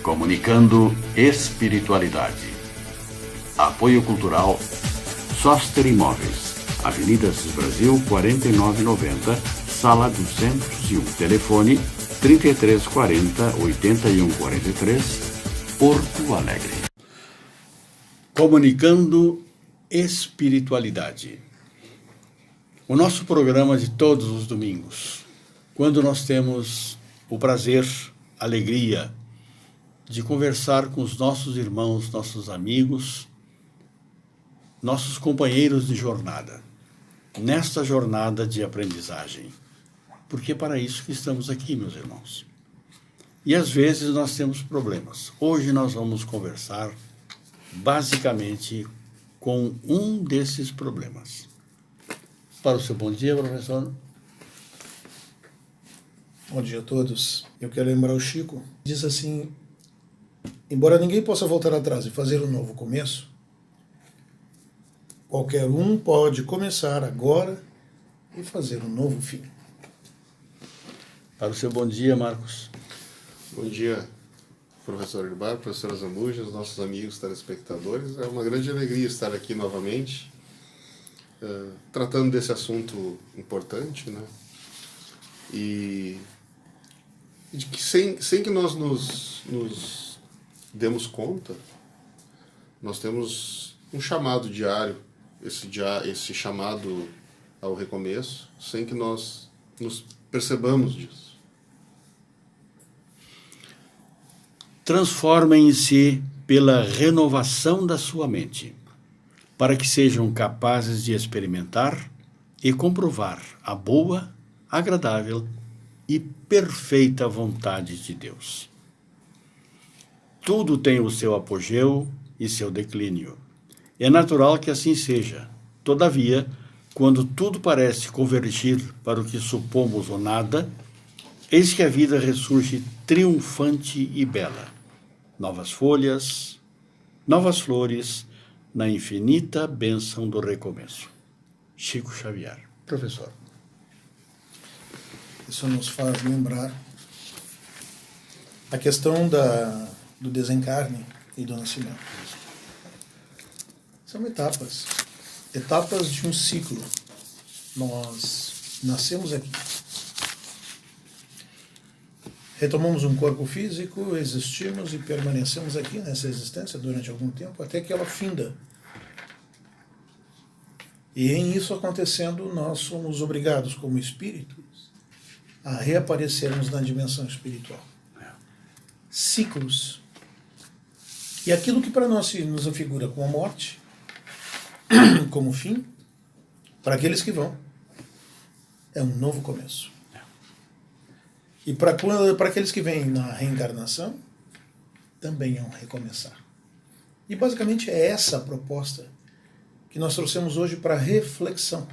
Comunicando espiritualidade. Apoio Cultural Soster Imóveis, Avenida Assis Brasil, 4990, Sala 201. Telefone 3340 8143, Porto Alegre. Comunicando espiritualidade. O nosso programa de todos os domingos, quando nós temos o prazer, alegria de conversar com os nossos irmãos, nossos amigos, nossos companheiros de jornada, nesta jornada de aprendizagem. Porque é para isso que estamos aqui, meus irmãos. E às vezes nós temos problemas. Hoje nós vamos conversar basicamente com um desses problemas. Para o seu bom dia, professor. Bom dia a todos. Eu quero lembrar o Chico. Diz assim: embora ninguém possa voltar atrás e fazer um novo começo, qualquer um pode começar agora e fazer um novo fim. Para o seu bom dia, Marcos. Bom dia, professor Edbar, professora Zambuja, os nossos amigos telespectadores. É uma grande alegria estar aqui novamente, tratando desse assunto importante, né? E de que sem que nós nos demos conta, nós temos um chamado diário, esse chamado ao recomeço, sem que nós nos percebamos disso. Transformem-se pela renovação da sua mente, para que sejam capazes de experimentar e comprovar a boa, agradável e perfeita vontade de Deus. Tudo tem o seu apogeu e seu declínio. É natural que assim seja. Todavia, quando tudo parece convergir para o que supomos ou nada, eis que a vida ressurge triunfante e bela. Novas folhas, novas flores, na infinita bênção do recomeço. Chico Xavier. Professor. Isso nos faz lembrar a questão do desencarne e do nascimento. São etapas de um ciclo. Nós nascemos aqui. Retomamos um corpo físico, existimos e permanecemos aqui nessa existência durante algum tempo, até que ela finda. E em isso acontecendo, nós somos obrigados, como espíritos, a reaparecermos na dimensão espiritual. Ciclos. E aquilo que para nós nos afigura como a morte, como fim, para aqueles que vão, é um novo começo. E para aqueles que vêm na reencarnação, também é um recomeçar. E basicamente é essa a proposta que nós trouxemos hoje para reflexão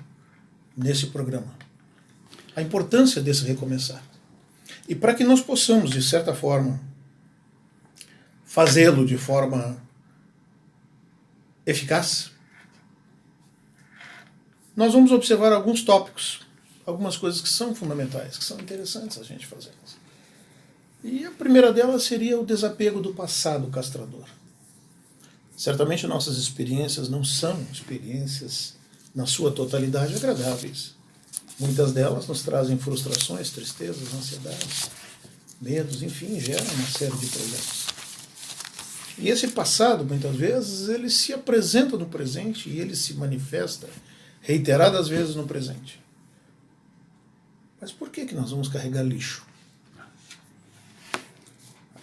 nesse programa. A importância desse recomeçar. E para que nós possamos, de certa forma, fazê-lo de forma eficaz, nós vamos observar alguns tópicos, algumas coisas que são fundamentais, que são interessantes a gente fazer. E a primeira delas seria o desapego do passado castrador. Certamente nossas experiências não são experiências, na sua totalidade, agradáveis. Muitas delas nos trazem frustrações, tristezas, ansiedades, medos, enfim, geram uma série de problemas. E esse passado, muitas vezes, ele se apresenta no presente e ele se manifesta reiteradas vezes no presente. Mas por que nós vamos carregar lixo?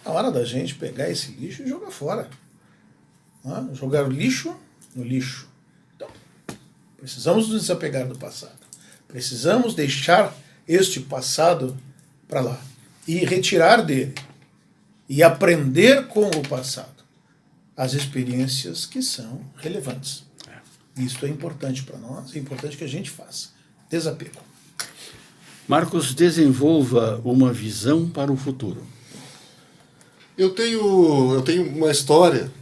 Na hora da gente pegar esse lixo e jogar fora. Jogar o lixo no lixo. Então, precisamos nos desapegar do passado. Precisamos deixar este passado para lá. E retirar dele. E aprender com o passado as experiências que são relevantes. Isso é importante para nós, é importante que a gente faça. Desapego. Marcos, desenvolva uma visão para o futuro. Eu tenho uma história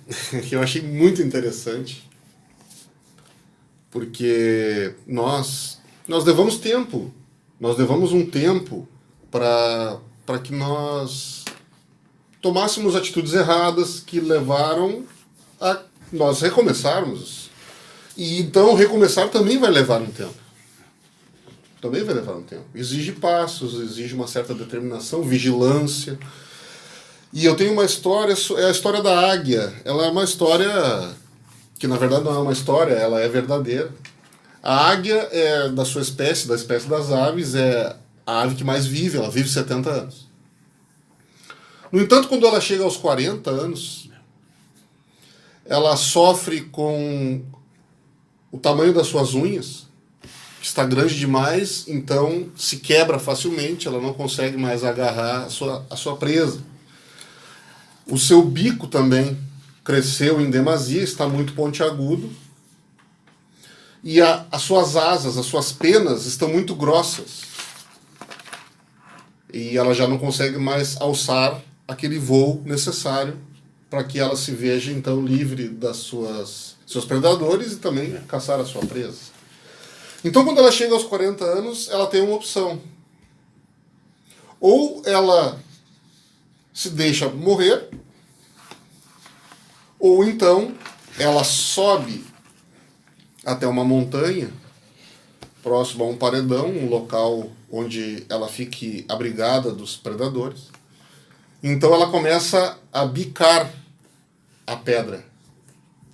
que eu achei muito interessante, porque nós levamos tempo, nós levamos um tempo para que nós tomássemos atitudes erradas que levaram a nós recomeçarmos. E então recomeçar também vai levar um tempo. Também vai levar um tempo. Exige passos, exige uma certa determinação, vigilância. E eu tenho uma história, é a história da águia. Ela é uma história que na verdade não é uma história, ela é verdadeira. A águia é da sua espécie, da espécie das aves, é a ave que mais vive, ela vive 70 anos. No entanto, quando ela chega aos 40 anos, ela sofre com o tamanho das suas unhas, que está grande demais, então se quebra facilmente, ela não consegue mais agarrar a sua presa. O seu bico também cresceu em demasia, está muito pontiagudo, e as suas asas, as suas penas estão muito grossas. E ela já não consegue mais alçar aquele voo necessário para que ela se veja então livre das seus predadores e também caçar a sua presa. Então, quando ela chega aos 40 anos, ela tem uma opção. Ou ela se deixa morrer, ou então ela sobe até uma montanha, próximo a um paredão, um local onde ela fique abrigada dos predadores. Então ela começa a bicar a pedra,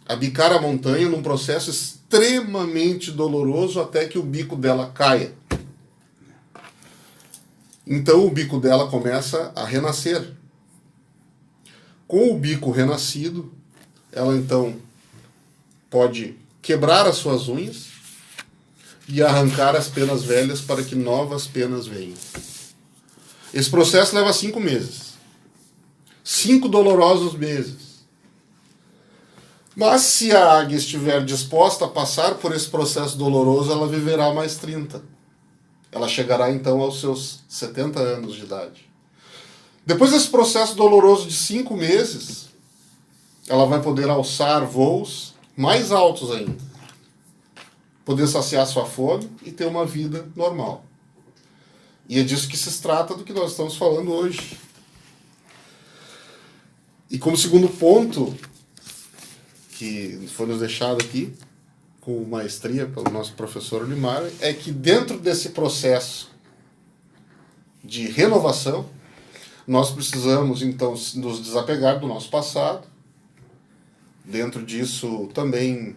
a bicar a montanha num processo extremamente doloroso até que o bico dela caia. Então o bico dela começa a renascer. Com o bico renascido, ela então pode quebrar as suas unhas e arrancar as penas velhas para que novas penas venham. Esse processo leva 5 meses. 5 dolorosos meses. Mas se a águia estiver disposta a passar por esse processo doloroso, ela viverá mais 30. Ela chegará então aos seus 70 anos de idade. Depois desse processo doloroso de 5 meses, ela vai poder alçar voos mais altos ainda. Poder saciar sua fome e ter uma vida normal. E é disso que se trata do que nós estamos falando hoje. E como segundo ponto, que foi nos deixado aqui, com maestria pelo nosso professor Olimar, é que dentro desse processo de renovação, nós precisamos então nos desapegar do nosso passado. Dentro disso também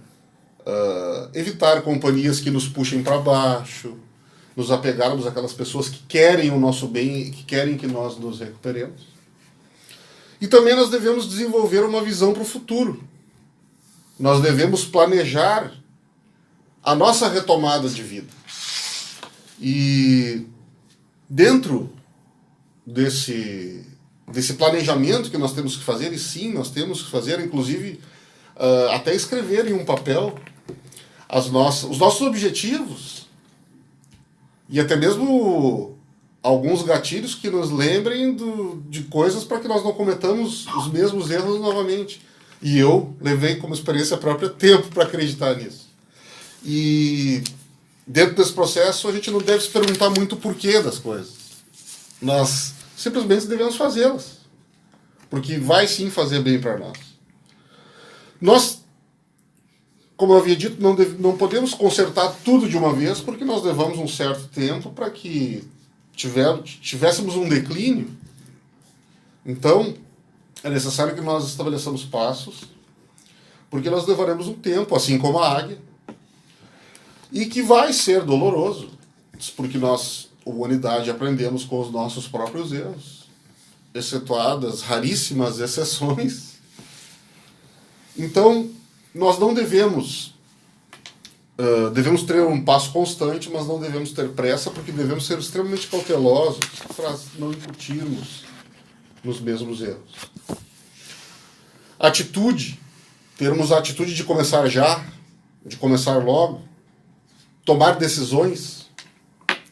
evitar companhias que nos puxem para baixo, nos apegarmos àquelas pessoas que querem o nosso bem e que querem que nós nos recuperemos. E também nós devemos desenvolver uma visão para o futuro. Nós devemos planejar a nossa retomada de vida. E dentro desse planejamento que nós temos que fazer, e sim, nós temos que fazer, inclusive, até escrever em um papel os nossos objetivos e até mesmo alguns gatilhos que nos lembrem de coisas para que nós não cometamos os mesmos erros novamente. E eu levei como experiência própria tempo para acreditar nisso. E dentro desse processo a gente não deve se perguntar muito o porquê das coisas. Nós simplesmente devemos fazê-las. Porque vai sim fazer bem para nós. Nós, como eu havia dito, não podemos consertar tudo de uma vez, porque nós levamos um certo tempo para que tivéssemos um declínio. Então, é necessário que nós estabeleçamos passos, porque nós levaremos um tempo, assim como a águia, e que vai ser doloroso, porque nós, humanidade, aprendemos com os nossos próprios erros, excetuadas raríssimas exceções. Então, nós não devemos ter um passo constante, mas não devemos ter pressa, porque devemos ser extremamente cautelosos para não incutirmos nos mesmos erros. Atitude, termos a atitude de começar já, de começar logo, tomar decisões.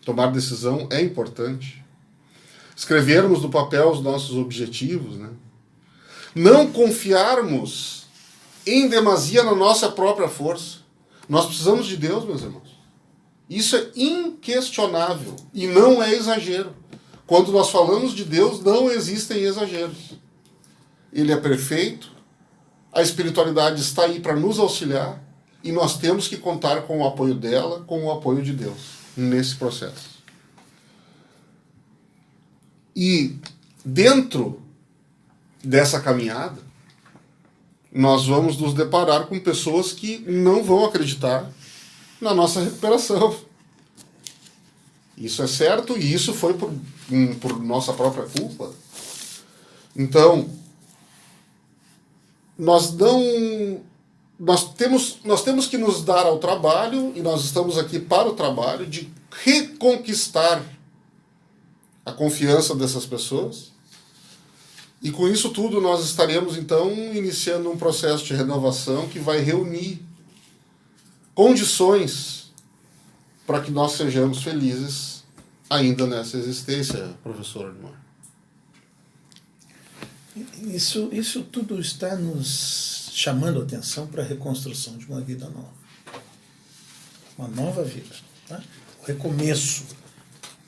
Tomar decisão é importante. Escrevermos no papel os nossos objetivos, né? Não confiarmos em demasia na nossa própria força. Nós precisamos de Deus, meus irmãos. Isso é inquestionável e não é exagero. Quando nós falamos de Deus, não existem exageros. ele é perfeito, a espiritualidade está aí para nos auxiliar e nós temos que contar com o apoio dela, com o apoio de Deus nesse processo. E dentro dessa caminhada, nós vamos nos deparar com pessoas que não vão acreditar na nossa recuperação. Isso é certo e isso foi por nossa própria culpa. Então, nós temos que nos dar ao trabalho, e nós estamos aqui para o trabalho, de reconquistar a confiança dessas pessoas. E com isso tudo nós estaremos então iniciando um processo de renovação que vai reunir condições para que nós sejamos felizes ainda nessa existência, professor Edmar. Isso tudo está nos chamando a atenção para a reconstrução de uma vida nova. Uma nova vida. Tá? O recomeço,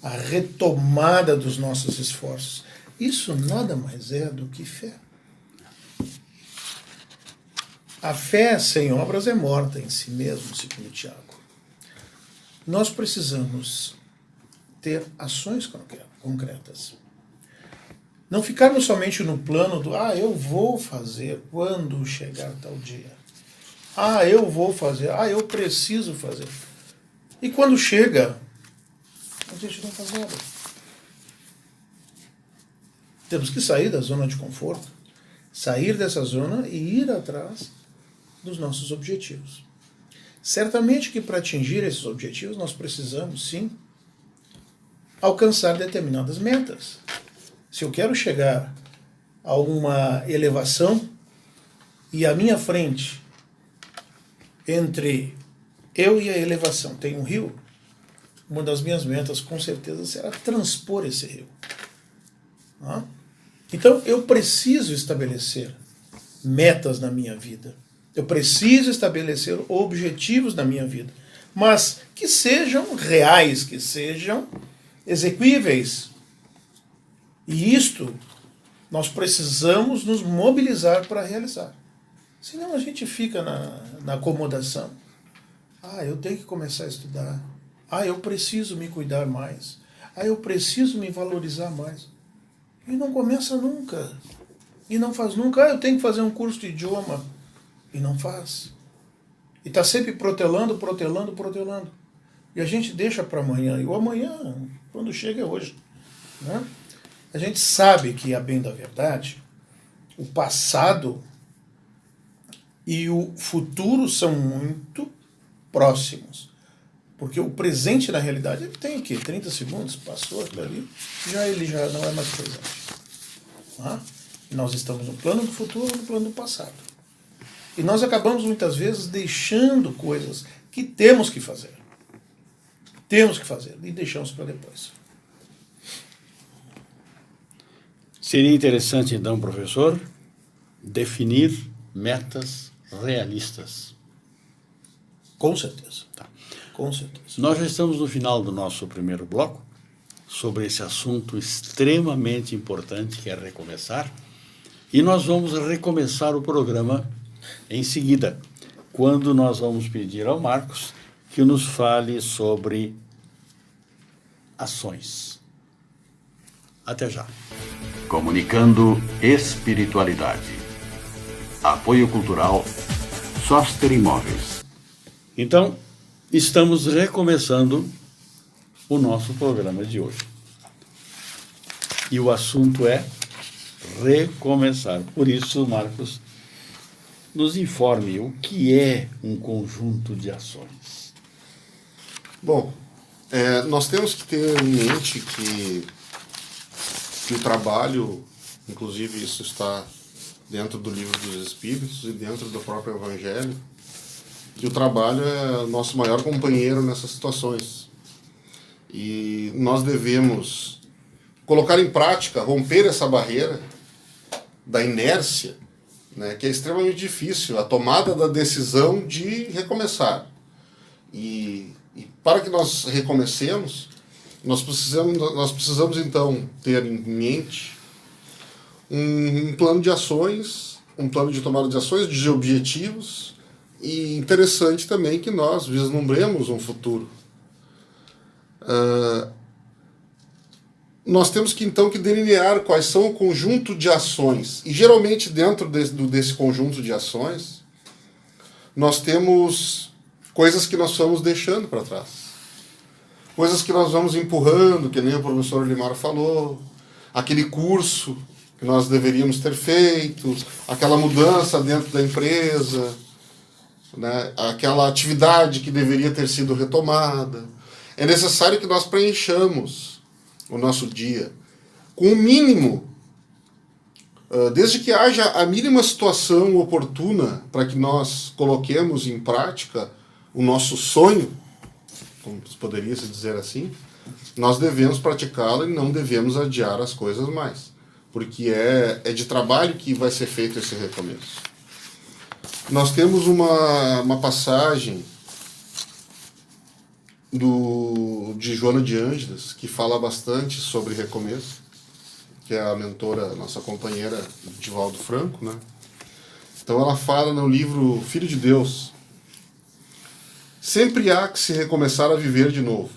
a retomada dos nossos esforços. Isso nada mais é do que fé. A fé sem obras é morta em si mesmo, segundo Tiago. Nós precisamos ter ações concretas. Não ficarmos somente no plano do eu vou fazer quando chegar tal dia. Eu vou fazer, eu preciso fazer. E quando chega, a gente não faz nada. Temos que sair da zona de conforto, sair dessa zona e ir atrás dos nossos objetivos. Certamente que para atingir esses objetivos nós precisamos, sim, alcançar determinadas metas. Se eu quero chegar a uma elevação e à minha frente, entre eu e a elevação, tem um rio, uma das minhas metas com certeza será transpor esse rio. Então eu preciso estabelecer metas na minha vida. Eu preciso estabelecer objetivos na minha vida, mas que sejam reais, que sejam exequíveis. E isto nós precisamos nos mobilizar para realizar. Senão a gente fica na acomodação. Eu tenho que começar a estudar. Eu preciso me cuidar mais. Eu preciso me valorizar mais. E não começa nunca. E não faz nunca. Eu tenho que fazer um curso de idioma. E não faz. E está sempre protelando. E a gente deixa para amanhã. E o amanhã, quando chega, é hoje. Né? A gente sabe que, a bem da verdade, o passado e o futuro são muito próximos. Porque o presente, na realidade, ele tem o quê? 30 segundos, passou aquilo ali, ele já não é mais presente. Nós estamos no plano do futuro ou no plano do passado. E nós acabamos, muitas vezes, deixando coisas que temos que fazer. E deixamos para depois. Seria interessante, então, professor, definir metas realistas. Com certeza. Tá. Com certeza. Nós já estamos no final do nosso primeiro bloco, sobre esse assunto extremamente importante que é recomeçar, e nós vamos recomeçar o programa em seguida, quando nós vamos pedir ao Marcos que nos fale sobre ações. Até já. Comunicando espiritualidade. Apoio cultural Soster Imóveis. Então, estamos recomeçando o nosso programa de hoje. E o assunto é recomeçar. Por isso, Marcos, nos informe o que é um conjunto de ações. Bom, nós temos que ter em mente que o trabalho, inclusive isso está dentro do Livro dos Espíritos e dentro do próprio Evangelho, que o trabalho é o nosso maior companheiro nessas situações. E nós devemos colocar em prática, romper essa barreira da inércia, né, que é extremamente difícil, a tomada da decisão de recomeçar. E para que nós recomecemos, nós precisamos então ter em mente um plano de ações, um plano de tomada de ações, de objetivos, e interessante também que nós vislumbremos um futuro. Nós temos que então que delinear quais são o conjunto de ações, e geralmente dentro desse conjunto de ações nós temos coisas que nós vamos deixando para trás, coisas que nós vamos empurrando, que nem o professor Limar falou, aquele curso que nós deveríamos ter feito, aquela mudança dentro da empresa, né? Aquela atividade que deveria ter sido retomada. É necessário que nós preenchamos o nosso dia com o mínimo, desde que haja a mínima situação oportuna para que nós coloquemos em prática o nosso sonho, como poderia se dizer assim, nós devemos praticá-lo e não devemos adiar as coisas mais, porque é de trabalho que vai ser feito esse recomeço. Nós temos uma passagem de Joana de Ângeles, que fala bastante sobre recomeço, que é a mentora, nossa companheira Divaldo Franco, né? Então ela fala no livro Filho de Deus: sempre há que se recomeçar a viver de novo.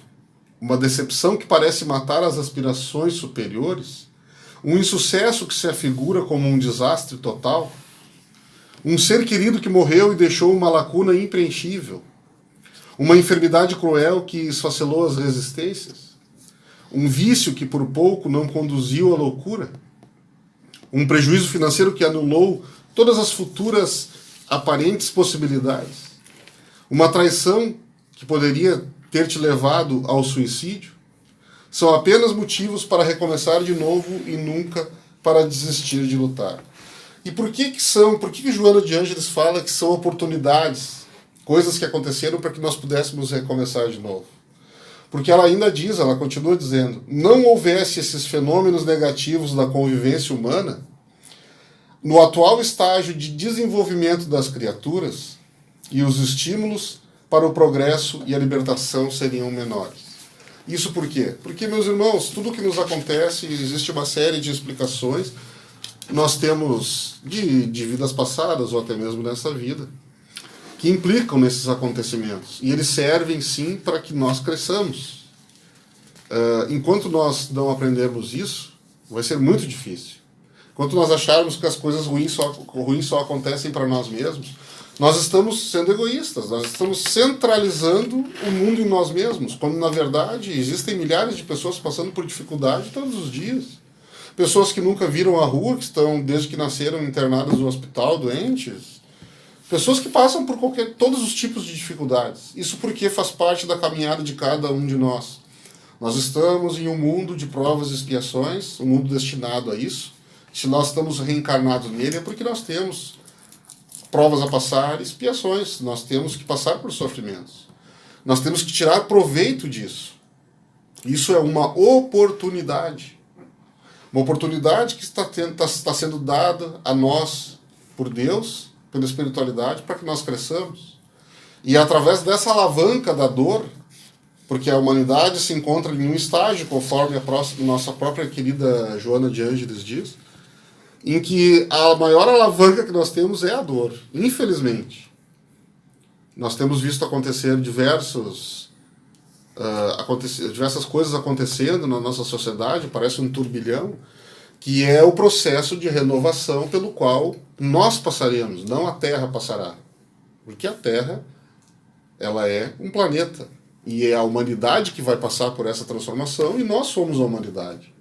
Uma decepção que parece matar as aspirações superiores, um insucesso que se afigura como um desastre total, um ser querido que morreu e deixou uma lacuna impreenchível, uma enfermidade cruel que esfacelou as resistências, um vício que por pouco não conduziu à loucura, um prejuízo financeiro que anulou todas as futuras aparentes possibilidades, uma traição que poderia ter te levado ao suicídio, são apenas motivos para recomeçar de novo e nunca para desistir de lutar. E por que Joana de Ângeles fala que são oportunidades, coisas que aconteceram para que nós pudéssemos recomeçar de novo? Porque ela ainda diz, ela continua dizendo, não houvesse esses fenômenos negativos da convivência humana, no atual estágio de desenvolvimento das criaturas, e os estímulos para o progresso e a libertação seriam menores. Isso por quê? Porque, meus irmãos, tudo que nos acontece, existe uma série de explicações, nós temos de vidas passadas, ou até mesmo nessa vida, que implicam nesses acontecimentos. E eles servem, sim, para que nós cresçamos. Enquanto nós não aprendermos isso, vai ser muito difícil. Enquanto nós acharmos que as coisas ruins só acontecem para nós mesmos, nós estamos sendo egoístas, nós estamos centralizando o mundo em nós mesmos, quando, na verdade, existem milhares de pessoas passando por dificuldade todos os dias. Pessoas que nunca viram a rua, que estão, desde que nasceram, internadas no hospital, doentes. Pessoas que passam por todos os tipos de dificuldades. Isso porque faz parte da caminhada de cada um de nós. Nós estamos em um mundo de provas e expiações, um mundo destinado a isso. Se nós estamos reencarnados nele, é porque nós temos provas a passar, expiações. Nós temos que passar por sofrimentos. Nós temos que tirar proveito disso. Isso é uma oportunidade. Uma oportunidade que está sendo dada a nós por Deus, pela espiritualidade, para que nós cresçamos. E através dessa alavanca da dor, porque a humanidade se encontra em um estágio, conforme a nossa própria querida Joana de Ângeles diz, em que a maior alavanca que nós temos é a dor, infelizmente. Nós temos visto acontecer diversas coisas acontecendo na nossa sociedade, parece um turbilhão, que é o processo de renovação pelo qual nós passaremos, não a Terra passará. Porque a Terra, ela é um planeta, e é a humanidade que vai passar por essa transformação, e nós somos a humanidade.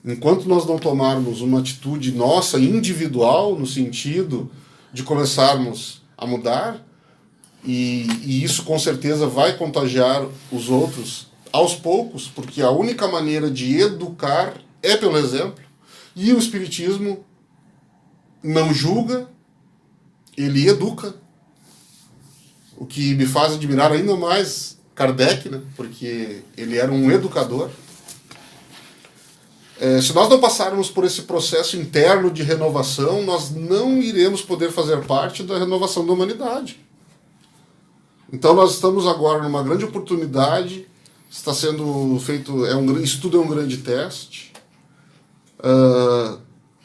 Enquanto nós não tomarmos uma atitude nossa, individual, no sentido de começarmos a mudar, e isso com certeza vai contagiar os outros aos poucos, porque a única maneira de educar é pelo exemplo, e o Espiritismo não julga, ele educa, o que me faz admirar ainda mais Kardec, né? Porque ele era um educador. Se nós não passarmos por esse processo interno de renovação, nós não iremos poder fazer parte da renovação da humanidade. Então nós estamos agora numa grande oportunidade, está sendo feito, estudo é um grande teste.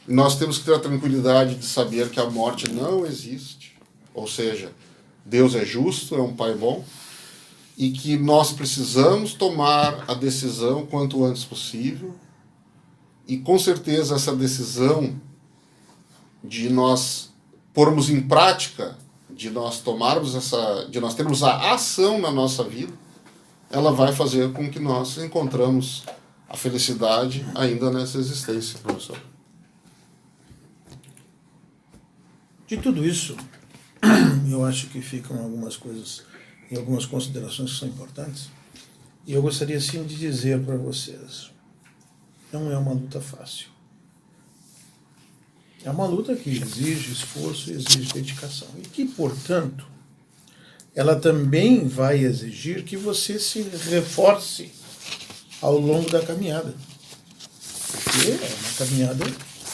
nós temos que ter a tranquilidade de saber que a morte não existe, ou seja, Deus é justo, é um Pai bom, e que nós precisamos tomar a decisão quanto antes possível, e com certeza essa decisão de nós pormos em prática, de nós tomarmos de nós termos a ação na nossa vida, ela vai fazer com que nós encontramos a felicidade ainda nessa existência, professor. De tudo isso, eu acho que ficam algumas coisas e algumas considerações que são importantes. E eu gostaria sim de dizer para vocês, não é uma luta fácil. É uma luta que exige esforço e exige dedicação. E que, portanto, ela também vai exigir que você se reforce ao longo da caminhada. Porque é uma caminhada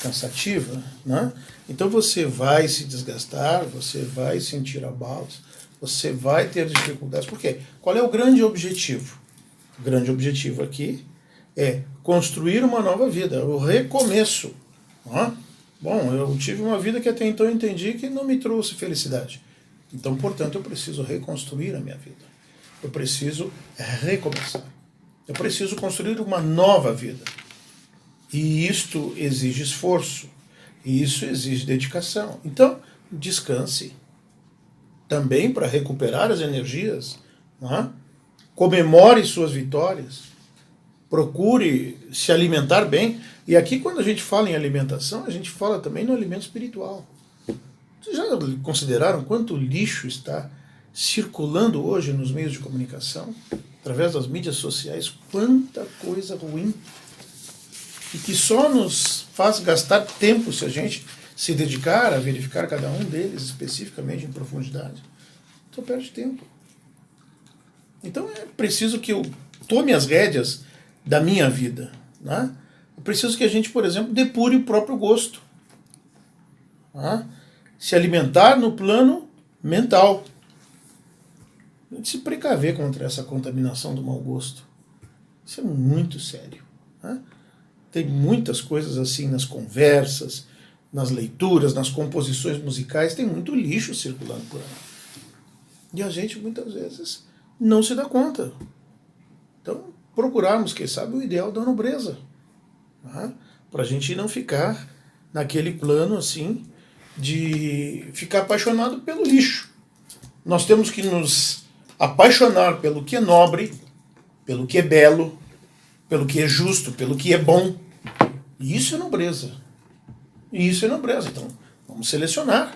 cansativa, né? Então você vai se desgastar, você vai sentir abalos, você vai ter dificuldades. Por quê? Qual é o grande objetivo? O grande objetivo aqui é construir uma nova vida, o recomeço. Né? Bom, eu tive uma vida que até então eu entendi que não me trouxe felicidade. Então, portanto, eu preciso reconstruir a minha vida. Eu preciso recomeçar. Eu preciso construir uma nova vida. E isto exige esforço. E isso exige dedicação. Então, descanse. Também para recuperar as energias. Né? Comemore suas vitórias. Procure se alimentar bem. E aqui, quando a gente fala em alimentação, a gente fala também no alimento espiritual. Vocês já consideraram quanto lixo está circulando hoje nos meios de comunicação, através das mídias sociais? Quanta coisa ruim. E que só nos faz gastar tempo se a gente se dedicar a verificar cada um deles especificamente em profundidade. Então perde tempo. Então é preciso que eu tome as rédeas da minha vida. Né? É preciso que a gente, por exemplo, depure o próprio gosto. Né? Se alimentar no plano mental. A gente se precaver contra essa contaminação do mau gosto. Isso é muito sério. Né? Tem muitas coisas assim nas conversas, nas leituras, nas composições musicais, tem muito lixo circulando por aí. E a gente muitas vezes não se dá conta. Então, procurarmos, quem sabe, o ideal da nobreza. Né? Para a gente não ficar naquele plano assim de ficar apaixonado pelo lixo. Nós temos que nos apaixonar pelo que é nobre, pelo que é belo, pelo que é justo, pelo que é bom. E isso é nobreza. E isso é nobreza. Então, vamos selecionar.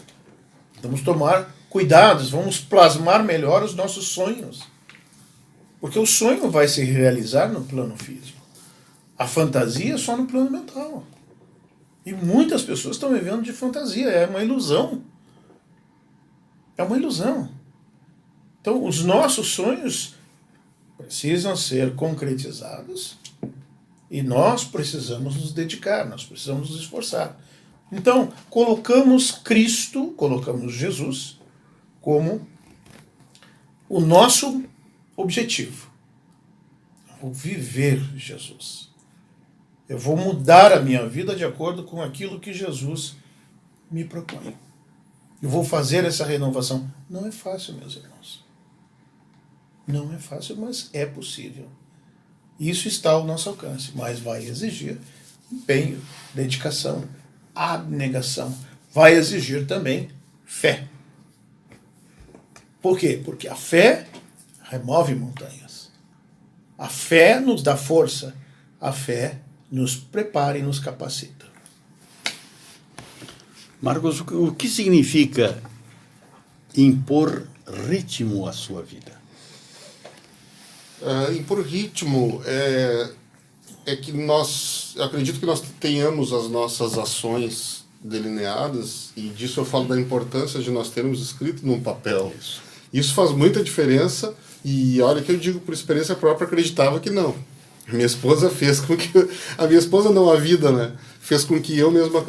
Vamos tomar cuidados, vamos plasmar melhor os nossos sonhos. Porque o sonho vai se realizar no plano físico. A fantasia é só no plano mental. E muitas pessoas estão vivendo de fantasia. É uma ilusão. É uma ilusão. Então, os nossos sonhos precisam ser concretizados e nós precisamos nos dedicar, nós precisamos nos esforçar. Então, colocamos Cristo, colocamos Jesus como o nosso objetivo. Eu vou viver Jesus. Eu vou mudar a minha vida de acordo com aquilo que Jesus me propõe. Eu vou fazer essa renovação. Não é fácil, meus irmãos. Não é fácil, mas é possível. Isso está ao nosso alcance, mas vai exigir empenho, dedicação, abnegação. Vai exigir também fé. Por quê? Porque a fé remove montanhas. A fé nos dá força. A fé nos prepara e nos capacita. Marcos, o que significa impor ritmo à sua vida? Impor ritmo é que eu acredito que nós tenhamos as nossas ações delineadas, e disso eu falo da importância de nós termos escrito num papel. Isso faz muita diferença, e olha que eu digo por experiência própria, acreditava que não. Minha esposa fez com que... A minha esposa não, a vida, né? Fez com que eu mesmo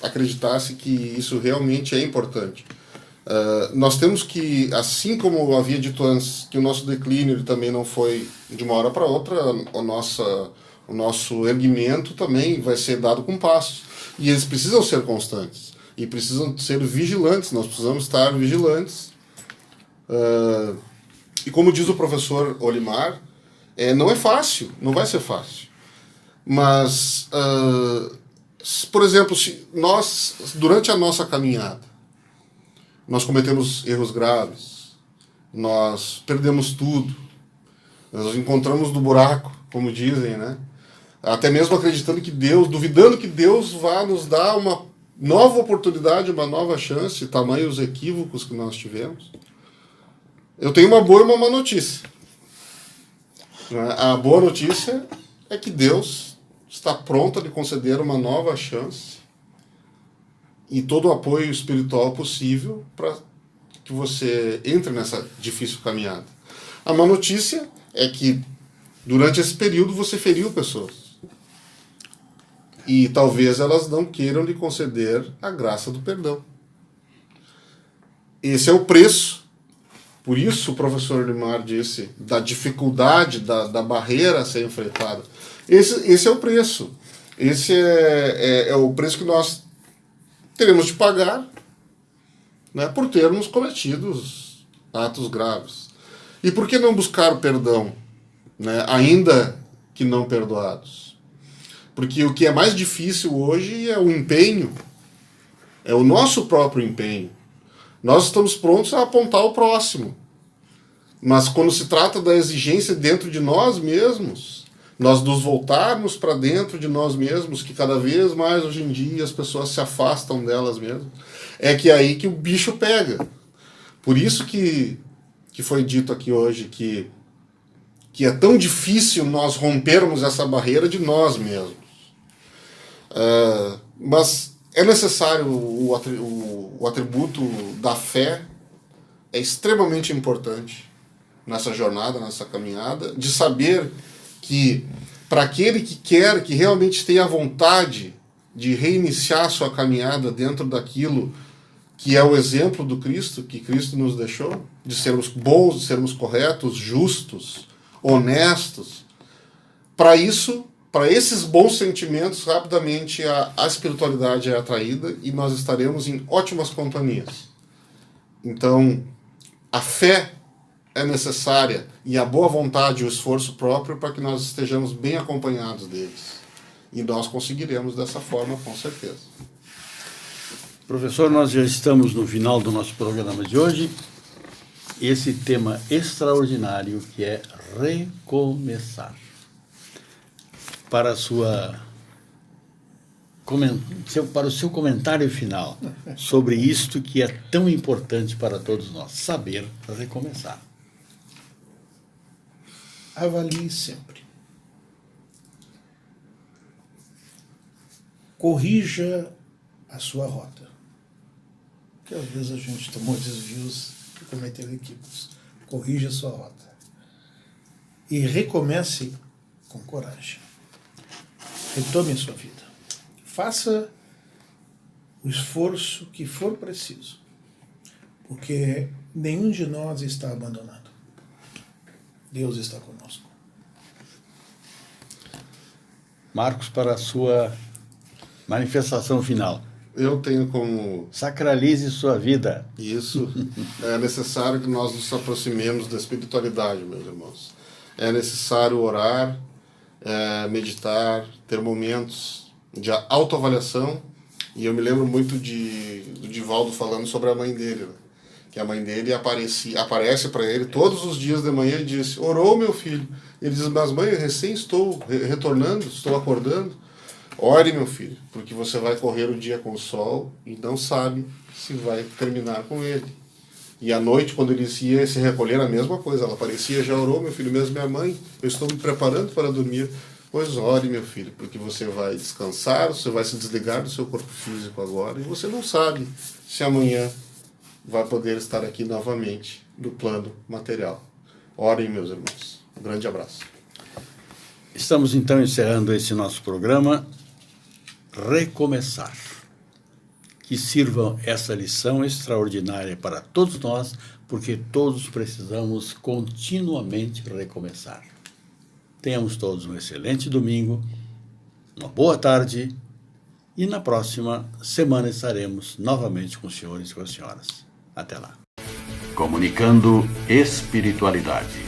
acreditasse que isso realmente é importante. Nós temos que, assim como eu havia dito antes, que o nosso declínio também não foi de uma hora para outra, o nosso erguimento também vai ser dado com passos. E eles precisam ser constantes. E precisam ser vigilantes. Nós precisamos estar vigilantes. E como diz o professor Olimar, não é fácil, não vai ser fácil. Mas, por exemplo, se nós, durante a nossa caminhada, nós cometemos erros graves, nós perdemos tudo, nós encontramos no buraco, como dizem, né? Até mesmo acreditando que Deus, duvidando que Deus vá nos dar uma nova oportunidade, uma nova chance, tamanho os equívocos que nós tivemos. Eu tenho uma boa e uma má notícia. A boa notícia é que Deus está pronto a lhe conceder uma nova chance e todo o apoio espiritual possível para que você entre nessa difícil caminhada. A má notícia é que durante esse período você feriu pessoas. E talvez elas não queiram lhe conceder a graça do perdão. Esse é o preço. Por isso o professor Olimar disse da dificuldade, da barreira a ser enfrentada. Esse é o preço. Esse é o preço que nós teremos de pagar, né, por termos cometido atos graves. E por que não buscar o perdão, né, ainda que não perdoados? Porque o que é mais difícil hoje é o empenho, é o nosso próprio empenho. Nós estamos prontos a apontar o próximo. Mas quando se trata da exigência dentro de nós mesmos, nós nos voltarmos para dentro de nós mesmos, que cada vez mais hoje em dia as pessoas se afastam delas mesmas, é que é aí que o bicho pega. Por isso que foi dito aqui hoje que é tão difícil nós rompermos essa barreira de nós mesmos. Mas é necessário o atributo da fé, é extremamente importante nessa jornada, nessa caminhada, de saber que para aquele que quer, que realmente tem a vontade de reiniciar sua caminhada dentro daquilo que é o exemplo do Cristo, que Cristo nos deixou, de sermos bons, de sermos corretos, justos, honestos, para isso, para esses bons sentimentos, rapidamente a espiritualidade é atraída e nós estaremos em ótimas companhias. Então, a fé é necessária e a boa vontade e o esforço próprio para que nós estejamos bem acompanhados deles. E nós conseguiremos dessa forma, com certeza. Professor, nós já estamos no final do nosso programa de hoje. Esse tema extraordinário que é recomeçar. Para o seu comentário final sobre isto que é tão importante para todos nós, saber recomeçar. Avalie sempre. Corrija a sua rota. Porque às vezes a gente tomou desvios e cometeu equívocos. Corrija a sua rota. E recomece com coragem. Retome a sua vida. Faça o esforço que for preciso. Porque nenhum de nós está abandonado. Deus está conosco. Marcos, para a sua manifestação final. Eu tenho como... Sacralize sua vida. Isso. É necessário que nós nos aproximemos da espiritualidade, meus irmãos. É necessário orar, meditar, ter momentos de autoavaliação. E eu me lembro muito do Divaldo falando sobre a mãe dele, né? Que a mãe dele aparece para ele todos os dias de manhã e diz: orou, meu filho? Ele diz: mas mãe, eu recém estou retornando, estou acordando. Ore, meu filho, porque você vai correr o dia com o sol e não sabe se vai terminar com ele. E à noite, quando ele ia se recolher, a mesma coisa. Ela aparecia: já orou, meu filho? Mesmo minha mãe, eu estou me preparando para dormir. Pois ore, meu filho, porque você vai descansar, você vai se desligar do seu corpo físico agora e você não sabe se amanhã vai poder estar aqui novamente no plano material. Orem, meus irmãos. Um grande abraço. Estamos então encerrando esse nosso programa. Recomeçar. Que sirva essa lição extraordinária para todos nós, porque todos precisamos continuamente recomeçar. Tenhamos todos um excelente domingo, uma boa tarde E na próxima semana estaremos novamente com os senhores e com as senhoras. Até lá. Comunicando Espiritualidade.